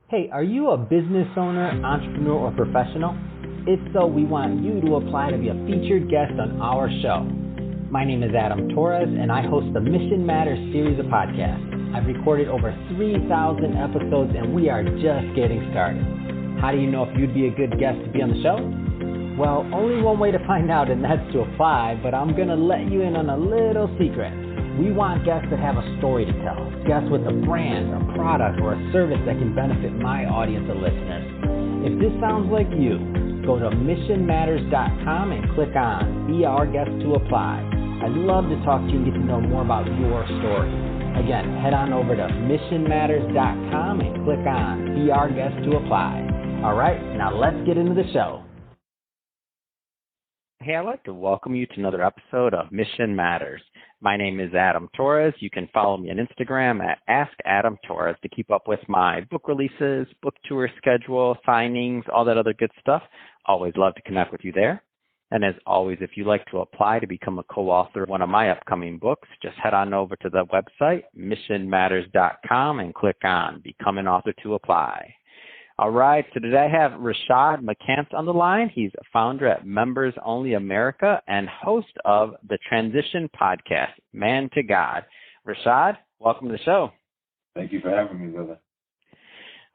Hey, are you a business owner, entrepreneur, or professional? If so, we want you to apply to be a featured guest on our show. My name is Adam Torres, and I host the Mission Matters series of podcasts. I've recorded over 3,000 episodes, and we are just getting started. How do you know if you'd be a good guest to be on the show? Well, only one way to find out, and that's to apply, but I'm going to let you in on a little secret. We want guests that have a story to tell, guests with a brand, a product, or a service that can benefit my audience of listeners. If this sounds like you, go to missionmatters.com and click on Be Our Guest to apply. I'd love to talk to you and get to know more about your story. Again, head on over to missionmatters.com and click on Be Our Guest to apply. All right, now let's get into the show. Hey, I'd like to welcome you to another episode of Mission Matters. My name is Adam Torres. You can follow me on Instagram at AskAdamTorres to keep up with my book releases, book tour schedule, signings, all that other good stuff. Always love to connect with you there. And as always, if you'd like to apply to become a co-author of one of my upcoming books, just head on over to the website, missionmatters.com, and click on Become an Author to apply. All right, so today I have Rashad McCants on the line. He's a founder at Members Only America and host of the Transition podcast, Man to God. Rashad, welcome to the show. Thank you for having me, brother.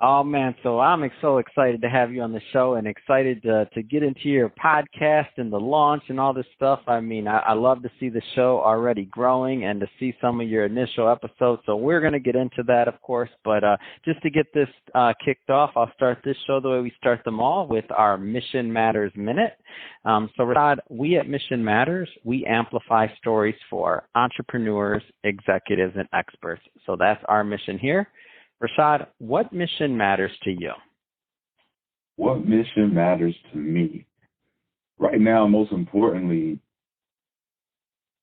Oh, man, so I'm so excited to have you on the show and excited to get into your podcast and the launch and all this stuff. I mean, I love to see the show already growing and to see some of your initial episodes. So we're going to get into that, of course. But just to get this kicked off, I'll start this show the way we start them all with our Mission Matters Minute. So, Rashad, we at Mission Matters, we amplify stories for entrepreneurs, executives, and experts. So that's our mission here. Rashad, what mission matters to you? What mission matters to me? Right now, most importantly,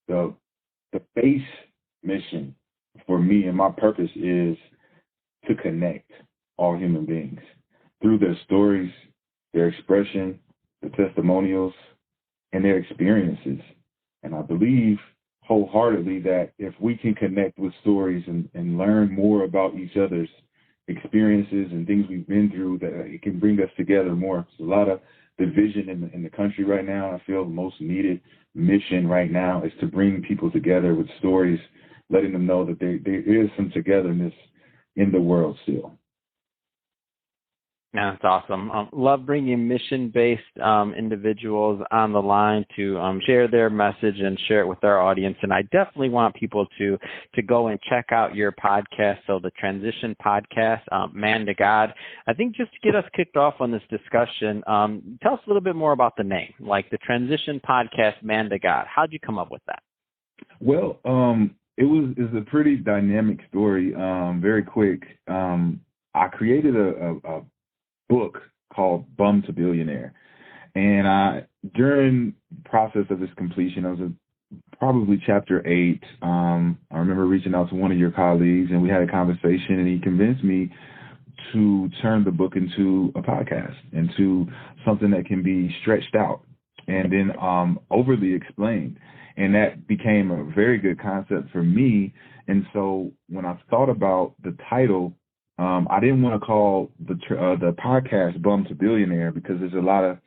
the base mission for me and my purpose is to connect all human beings through their stories, their expression, the testimonials, and their experiences. And I believe wholeheartedly that if we can connect with stories and learn more about each other's experiences and things we've been through, that it can bring us together more. There's a lot of division in the country right now. I feel the most needed mission right now is to bring people together with stories, letting them know that there is some togetherness in the world still. Yeah, that's awesome. Love bringing mission-based individuals on the line to share their message and share it with our audience. And I definitely want people to go and check out your podcast. So the Transition podcast, Man to God. I think just to get us kicked off on this discussion, tell us a little bit more about the name, like the Transition podcast, Man to God. How'd you come up with that? Well, it's a pretty dynamic story. Very quick. I created a book called Bum to Billionaire. And during the process of its completion, I was probably chapter 8. I remember reaching out to one of your colleagues, and we had a conversation, and he convinced me to turn the book into a podcast, into something that can be stretched out and then overly explained. And that became a very good concept for me. And so when I thought about the title, I didn't want to call the podcast Bum to Billionaire because there's a lot of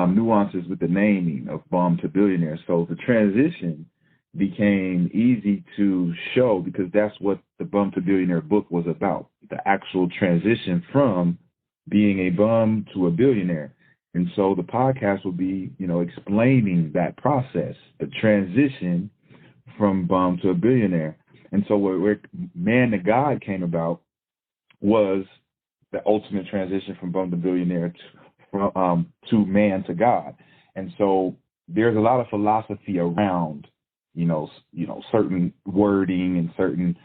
nuances with the naming of Bum to Billionaire. So the transition became easy to show because that's what the Bum to Billionaire book was about, the actual transition from being a bum to a billionaire. And so the podcast will be, explaining that process, the transition from bum to a billionaire. And so where Man to God came about was the ultimate transition from bum to billionaire to man to God. And so there's a lot of philosophy around, certain wording and certain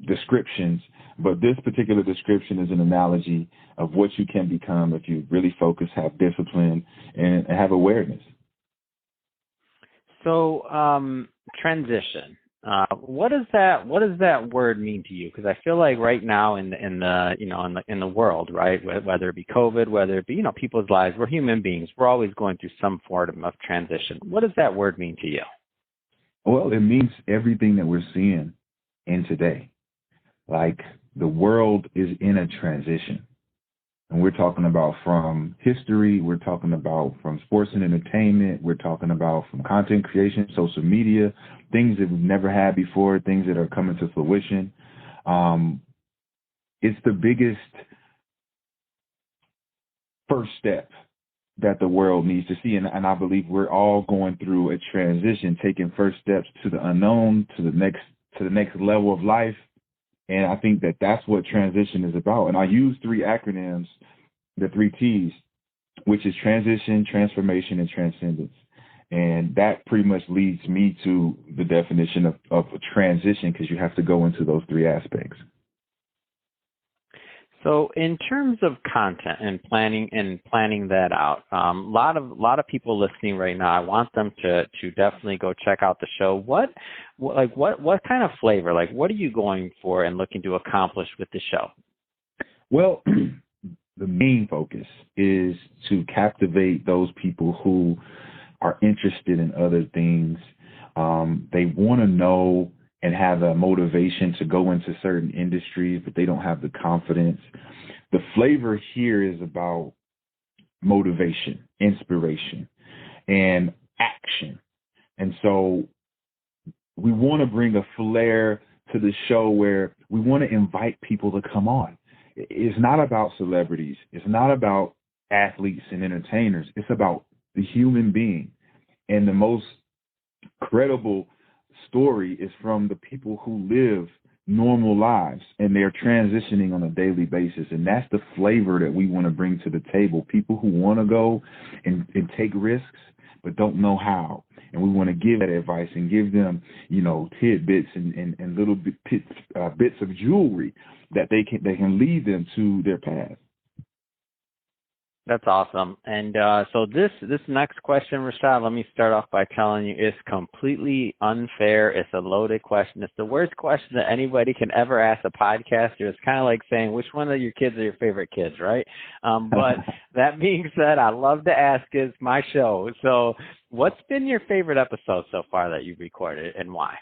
descriptions. But this particular description is an analogy of what you can become if you really focus, have discipline, and have awareness. So transition. What does that word mean to you? Because I feel like right now in the world, right, whether it be COVID, whether it be people's lives, we're human beings. We're always going through some form of transition. What does that word mean to you? Well, it means everything that we're seeing in today. Like the world is in a transition. And we're talking about from history, we're talking about from sports and entertainment, we're talking about from content creation, social media, things that we've never had before, things that are coming to fruition. It's the biggest first step that the world needs to see. And I believe we're all going through a transition, taking first steps to the unknown, to the next level of life. And I think that that's what transition is about. And I use 3 acronyms, the 3 T's, which is transition, transformation, and transcendence. And that pretty much leads me to the definition of a transition, because you have to go into those 3 aspects. So in terms of content and planning that out, a lot of people listening right now, I want them to definitely go check out the show. What kind of flavor, like what are you going for and looking to accomplish with the show? Well, the main focus is to captivate those people who are interested in other things. They want to know and have a motivation to go into certain industries, but they don't have the confidence. The flavor here is about motivation, inspiration, and action. And so we want to bring a flair to the show where we want to invite people to come on. It's not about celebrities. It's not about athletes and entertainers. It's about the human being. And the most credible story is from the people who live normal lives and they're transitioning on a daily basis. And that's the flavor that we want to bring to the table. People who want to go and take risks but don't know how. And we want to give that advice and give them, tidbits and little bits of jewelry that they can lead them to their path. That's awesome. And so this next question, Rashad, let me start off by telling you it's completely unfair. It's a loaded question. It's the worst question that anybody can ever ask a podcaster. It's kind of like saying which one of your kids are your favorite kids, right? But that being said, I love to ask. It's my show. So what's been your favorite episode so far that you've recorded and why?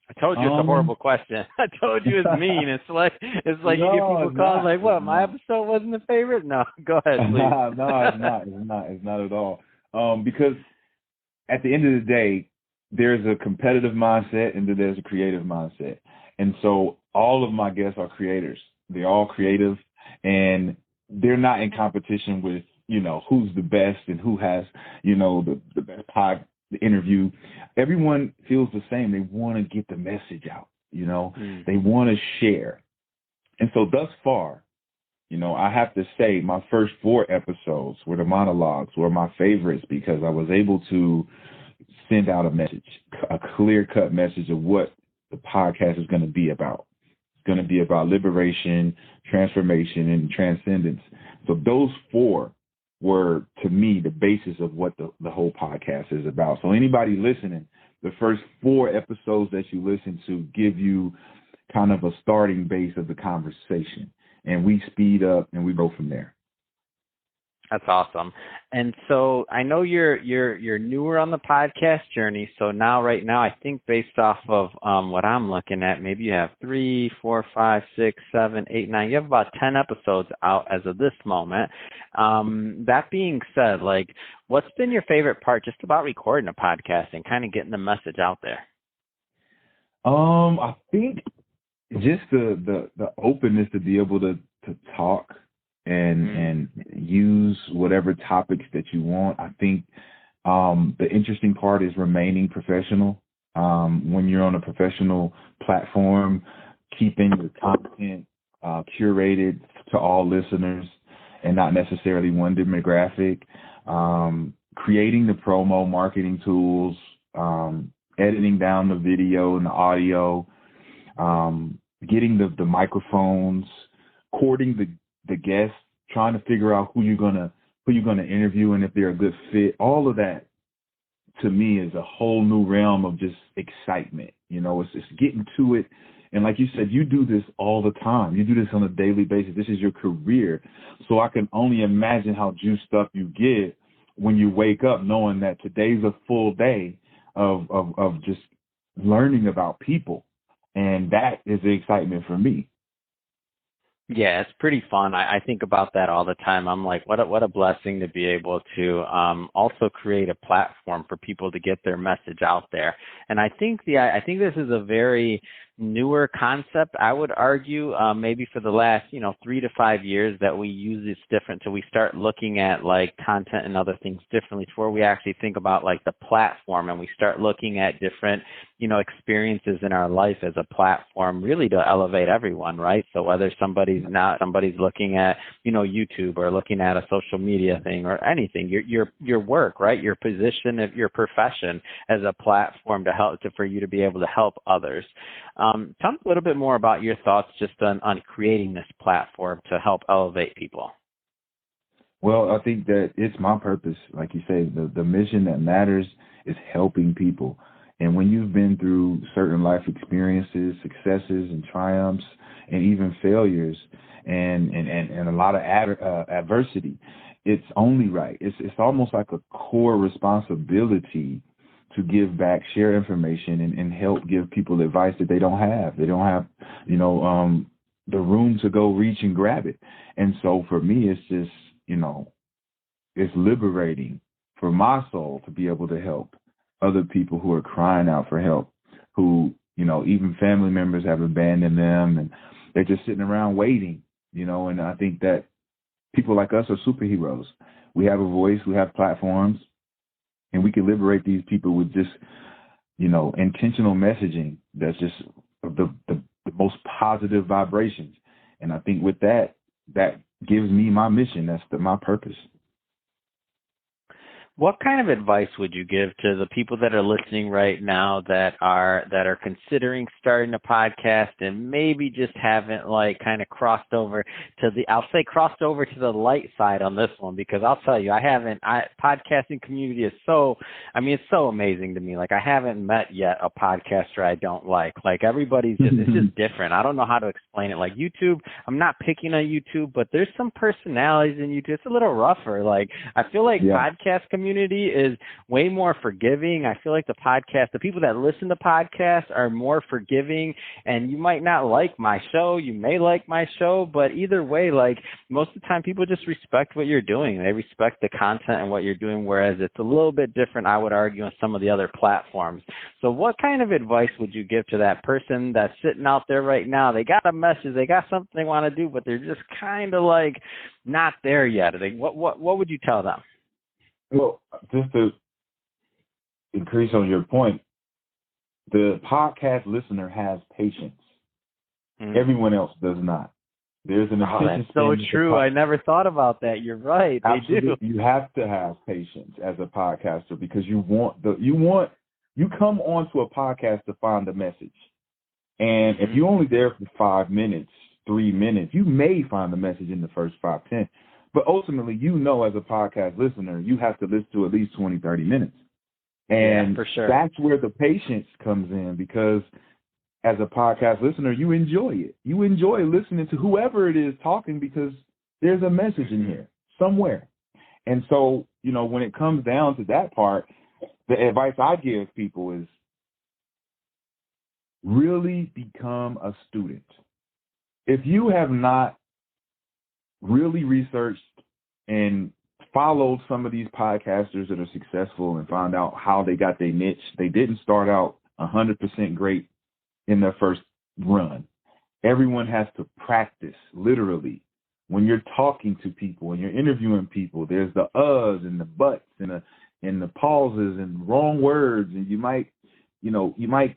I told you it's a horrible question. I told you it's mean. It's like you get people calling like, "What? My episode wasn't the favorite?" No, go ahead, please. No, it's not. It's not at all. Because at the end of the day, there's a competitive mindset and then there's a creative mindset. And so all of my guests are creators. They're all creative, and they're not in competition with who's the best and who has the best the interview. Everyone feels the same. They want to get the message out, They want to share. And so thus far, I have to say my first 4 episodes were the monologues were my favorites because I was able to send out a message, a clear-cut message of what the podcast is going to be about. It's going to be about liberation, transformation, and transcendence. So those 4 were, to me, the basis of what the whole podcast is about. So anybody listening, the first 4 episodes that you listen to give you kind of a starting base of the conversation. And we speed up and we go from there. That's awesome. And so I know you're newer on the podcast journey. So right now, I think based off of what I'm looking at, maybe you have 3, 4, 5, 6, 7, 8, 9. You have about 10 episodes out as of this moment. That being said, what's been your favorite part just about recording a podcast and kind of getting the message out there? I think just the openness to be able to talk and use whatever topics that you want. I think the interesting part is remaining professional. When you're on a professional platform, keeping your content curated to all listeners and not necessarily one demographic, creating the promo marketing tools, editing down the video and the audio, getting the microphones, courting the guests, trying to figure out who you're gonna interview and if they're a good fit. All of that to me is a whole new realm of just excitement. It's just getting to it. And like you said, you do this all the time. You do this on a daily basis. This is your career. So I can only imagine how juiced up you get when you wake up knowing that today's a full day of just learning about people. And that is the excitement for me. Yeah, it's pretty fun. I think about that all the time. I'm like, what a blessing to be able to also create a platform for people to get their message out there. And I think this is a very newer concept. I would argue maybe for the last 3 to 5 years that we use this different. So we start looking at like content and other things differently, to where we actually think about like the platform, and we start looking at different experiences in our life as a platform, really to elevate everyone, right? So whether somebody's looking at, YouTube, or looking at a social media thing or anything, your work, right? Your position of your profession as a platform for you to be able to help others. Tell me a little bit more about your thoughts just on creating this platform to help elevate people. Well, I think that it's my purpose. Like you say, the mission that matters is helping people. And when you've been through certain life experiences, successes and triumphs, and even failures, and a lot of adversity, it's only right. It's almost like a core responsibility to give back, share information, and help give people advice that they don't have. They don't have, the room to go reach and grab it. And so for me, it's just, it's liberating for my soul to be able to help other people who are crying out for help, who, even family members have abandoned them and they're just sitting around waiting, and I think that people like us are superheroes. We have a voice, we have platforms, and we can liberate these people with just, intentional messaging that's just the most positive vibrations. And I think with that gives me my mission. That's my purpose. What kind of advice would you give to the people that are listening right now that are considering starting a podcast and maybe just haven't kind of crossed over to the light side on this one? Because I'll tell you, podcasting community is it's so amazing to me. Like, I haven't met yet a podcaster I don't like. Like, everybody's just, it's just different. I don't know how to explain it. Like YouTube, I'm not picking on YouTube, but there's some personalities in YouTube. It's a little rougher. Like, I feel like podcast community is way more forgiving. I feel like the people that listen to podcasts are more forgiving, and you might not like my show, you may like my show, but either way, like, most of the time people just respect what you're doing. They respect the content and what you're doing, whereas it's a little bit different, I would argue, on some of the other platforms. So what kind of advice would you give to that person that's sitting out there right now? They got a message, they got something they want to do, but they're just kind of like not there yet. What would you tell them? Well, just to increase on your point, the podcast listener has patience. Everyone else does not. There's an attention that's so true. I never thought about that. You're right. Absolutely. They do. You have to have patience as a podcaster, because you come onto a podcast to find a message. And if you're only there for 5 minutes, 3 minutes, you may find the message in the first 5, 10. But ultimately, as a podcast listener, you have to listen to at least 20, 30 minutes. And for sure. That's where the patience comes in, because as a podcast listener, you enjoy it. You enjoy listening to whoever it is talking, because there's a message in here somewhere. And so, when it comes down to that part, the advice I give people is really become a student. If you have not really researched and followed some of these podcasters that are successful and found out how they got their niche, they didn't start out 100% great in their first run. Everyone has to practice, literally. When you're talking to people and you're interviewing people, there's the uhs and the buts and the pauses and wrong words, and you might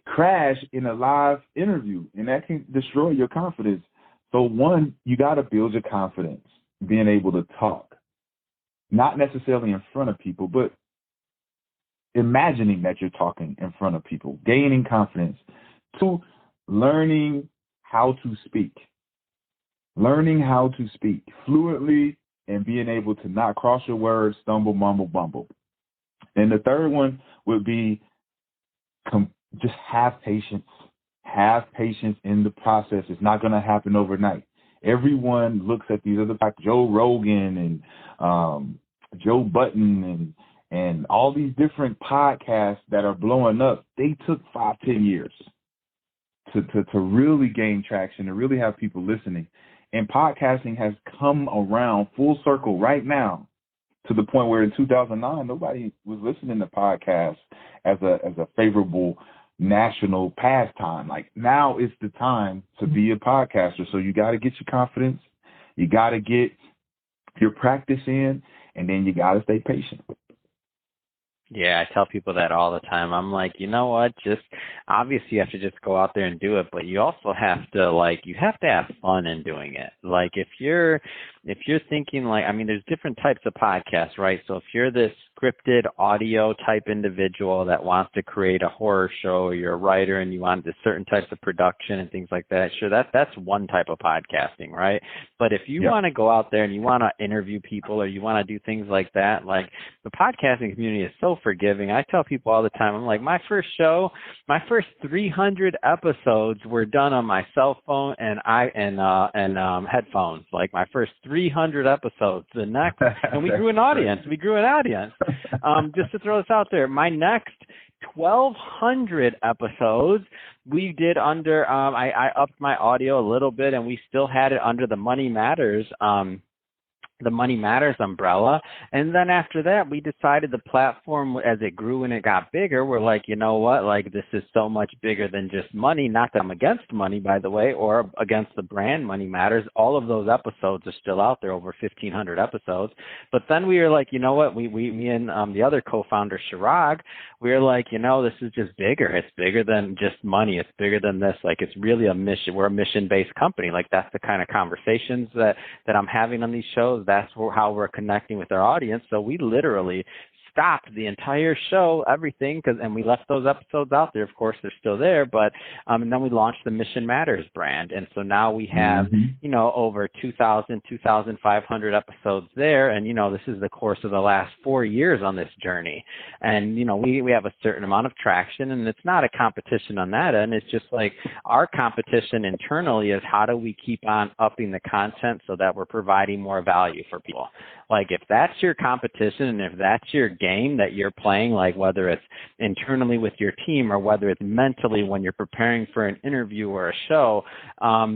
crash in a live interview, and that can destroy your confidence. So one, you got to build your confidence, being able to talk, not necessarily in front of people, but imagining that you're talking in front of people, gaining confidence. 2, learning how to speak fluently and being able to not cross your words, stumble, mumble, bumble. And the third one would be just have patience. Have patience in the process. It's not going to happen overnight. Everyone looks at these other, like Joe Rogan and Joe Button and all these different podcasts that are blowing up. They took 5-10 years to really gain traction, to really have people listening. And podcasting has come around full circle right now to the point where in 2009, nobody was listening to podcasts as a favorable national pastime. Like, now is the time to be a podcaster. So you got to get your confidence. You got to get your practice in, and then you got to stay patient. Yeah, I tell people that all the time. I'm like, you know what? Just obviously you have to just go out there and do it, but you also have to you have to have fun in doing it. Like if you're thinking there's different types of podcasts, right? So if you're this scripted audio type individual that wants to create a horror show, or you're a writer and you want certain types of production and things like that, sure, that's one type of podcasting, right? But if you want to go out there and you want to interview people, or you want to do things like that, like the podcasting community is so forgiving. I tell people all the time, I'm like, my first 300 episodes were done on my cell phone and headphones. Like my first 300 episodes. The next, and we grew an audience. Just to throw this out there, my next 1,200 episodes we did under. I upped my audio a little bit, and we still had it under the Money Matters. The Money Matters umbrella. And then after that, we decided the platform, as it grew and it got bigger, we're like, you know what, like this is so much bigger than just money. Not that I'm against money, by the way, or against the brand Money Matters. All of those episodes are still out there, over 1,500 episodes. But then we were like, you know what, me and the other co-founder, Rashad, we were like, you know, this is just bigger. It's bigger than just money. It's bigger than this. Like, it's really a mission. We're a mission-based company. Like, that's the kind of conversations that I'm having on these shows. That's how we're connecting with our audience. So we literally stopped the entire show, everything, and we left those episodes out there. Of course, they're still there, but and then we launched the Mission Matters brand, and so now we have over 2,500 episodes there, and this is the course of the last 4 years on this journey, and we have a certain amount of traction, and it's not a competition on that end. It's just like our competition internally is how do we keep on upping the content so that we're providing more value for people. Like, if that's your competition and if that's your game that you're playing, like whether it's internally with your team or whether it's mentally when you're preparing for an interview or a show,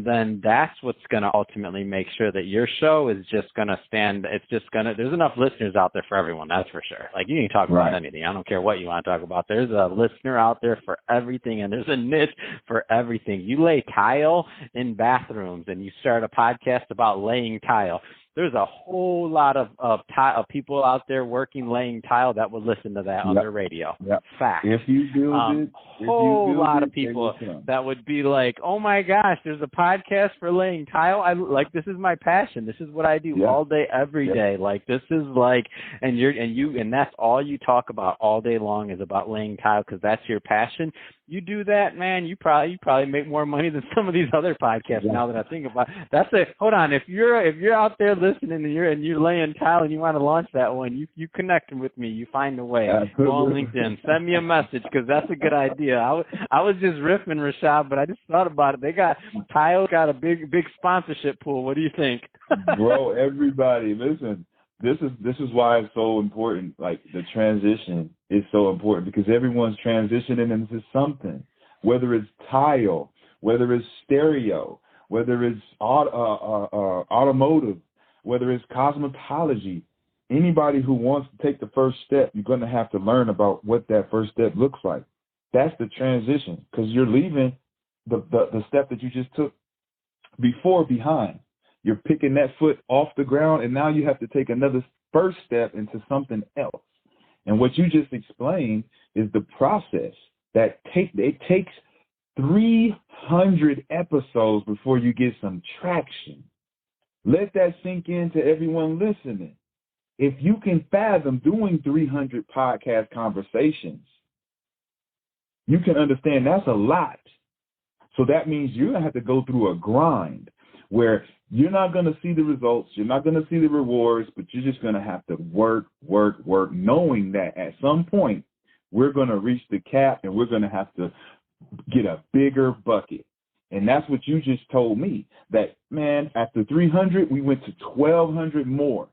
then that's what's going to ultimately make sure that your show is just going to stand. There's enough listeners out there for everyone, that's for sure. Like, you can talk about anything. I don't care what you want to talk about. There's a listener out there for everything, and there's a niche for everything. You lay tile in bathrooms and you start a podcast about laying tile. There's a whole lot of people out there laying tile that would listen to that on their radio. Yep. Fact. If you build it, a whole lot of people that would be like, "Oh my gosh, there's a podcast for laying tile. This is my passion. This is what I do all day, every day. Like, this is like, and that's all you talk about all day long is about laying tile because that's your passion. You do that, man. You probably make more money than some of these other podcasts. Yeah. Now that I think about it, hold on. If you're out there listening and you're laying tile and you want to launch that one, you connect with me. You find a way. Go on LinkedIn. Send me a message because that's a good idea. I was just riffing, Rashad, but I just thought about it. Tile's got a big sponsorship pool. What do you think? Bro, everybody, listen. This is why it's so important. Like, the transition is so important because everyone's transitioning into something, whether it's tile, whether it's stereo, whether it's automotive, whether it's cosmetology. Anybody who wants to take the first step, you're going to have to learn about what that first step looks like. That's the transition because you're leaving the step that you just took before behind. You're picking that foot off the ground, and now you have to take another first step into something else. And what you just explained is the process that it takes 300 episodes before you get some traction. Let that sink into everyone listening. If you can fathom doing 300 podcast conversations, you can understand that's a lot. So that means you're going to have to go through a grind where you're not going to see the results, you're not going to see the rewards, but you're just going to have to work, knowing that at some point we're going to reach the cap and we're going to have to get a bigger bucket. And that's what you just told me, that, man, after 300, we went to 1,200 more.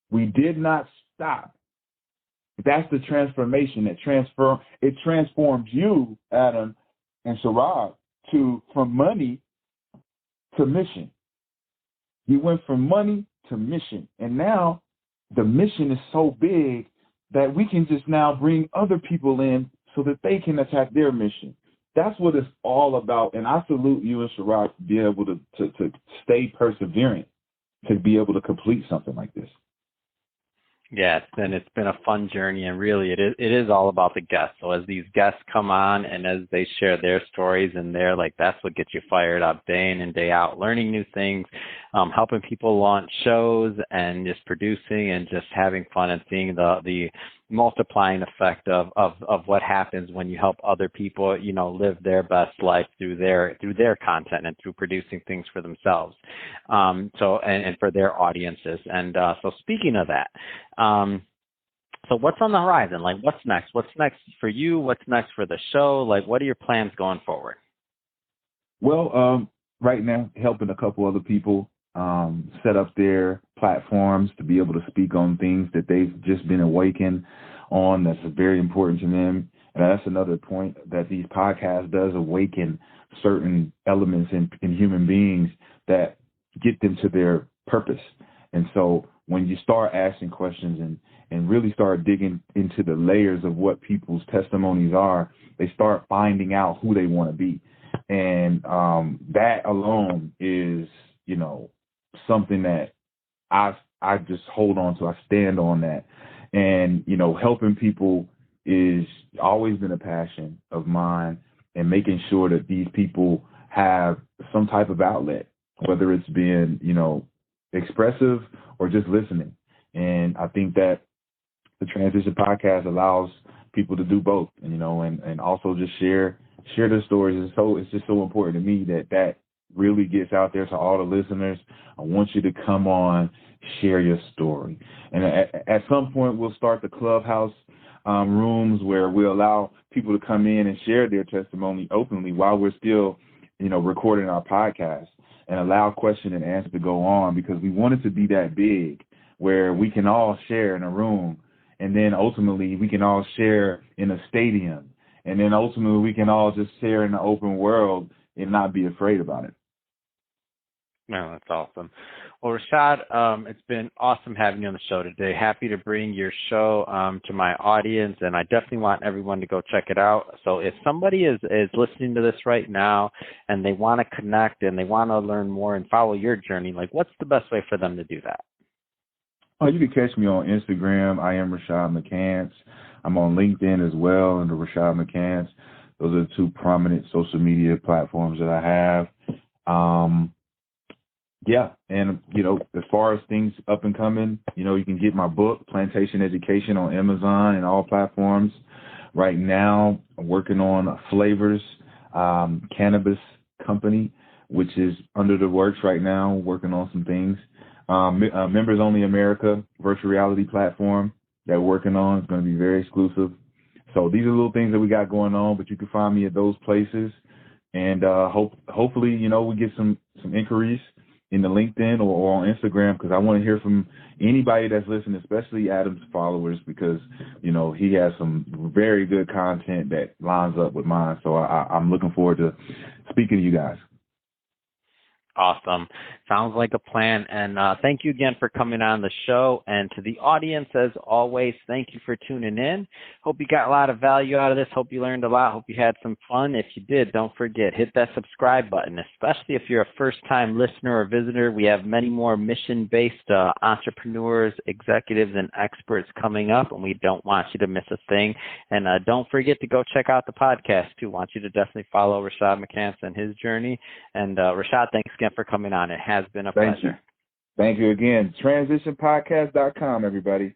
We did not stop. That's the transformation that it transformed you, Adam and Sarah, from money to mission. You went from money to mission. And now the mission is so big that we can just now bring other people in so that they can attack their mission. That's what it's all about. And I salute you and Sharad to be able to stay perseverant, to be able to complete something like this. Yeah, it's been a fun journey, and really it is all about the guests. So as these guests come on and as they share their stories, and they're like, that's what gets you fired up day in and day out, learning new things, helping people launch shows and just producing and just having fun and seeing the multiplying effect of what happens when you help other people, live their best life through their content and through producing things for themselves. And for their audiences. And so speaking of that, so what's on the horizon? Like, what's next? What's next for you? What's next for the show? Like, what are your plans going forward? Well, right now, helping a couple other people set up their platforms to be able to speak on things that they've just been awakened on that's very important to them. And that's another point, that these podcasts does awaken certain elements in human beings that get them to their purpose. And so when you start asking questions and really start digging into the layers of what people's testimonies are, they start finding out who they want to be. And that alone is, something that I just hold on to. I stand on that. And, helping people is always been a passion of mine, and making sure that these people have some type of outlet, whether it's being, expressive or just listening. And I think that the Transition Podcast allows people to do both, and also just share their stories. It's just so important to me that really gets out there to all the listeners. I want you to come on, share your story. And at some point, we'll start the Clubhouse rooms where we'll allow people to come in and share their testimony openly while we're still, recording our podcast, and allow question and answer to go on, because we want it to be that big where we can all share in a room, and then ultimately we can all share in a stadium, and then ultimately we can all just share in the open world and not be afraid about it. No, that's awesome. Well, Rashad, it's been awesome having you on the show today. Happy to bring your show to my audience, and I definitely want everyone to go check it out. So if somebody is listening to this right now and they want to connect and they want to learn more and follow your journey, like, what's the best way for them to do that? Oh, you can catch me on Instagram. I am Rashad McCants. I'm on LinkedIn as well under Rashad McCants. Those are the two prominent social media platforms that I have. Yeah, and, as far as things up and coming, you can get my book, Plantation Education, on Amazon and all platforms. Right now, I'm working on Flavors Cannabis Company, which is under the works right now, working on some things. Members Only America virtual reality platform that we're working on. It's going to be very exclusive. So these are little things that we got going on, but you can find me at those places. And hopefully, we get some inquiries in the LinkedIn or on Instagram, because I want to hear from anybody that's listening, especially Adam's followers, because, he has some very good content that lines up with mine. So I'm looking forward to speaking to you guys. Awesome. Sounds like a plan. And thank you again for coming on the show. And to the audience, as always, thank you for tuning in. Hope you got a lot of value out of this. Hope you learned a lot. Hope you had some fun. If you did, don't forget, hit that subscribe button, especially if you're a first-time listener or visitor. We have many more mission-based entrepreneurs, executives, and experts coming up, and we don't want you to miss a thing. And don't forget to go check out the podcast, too. Want you to definitely follow Rashad McCants and his journey. And Rashad, thanks again for coming on. It has been a pleasure. Thank you again. TransitionPodcast.com, everybody.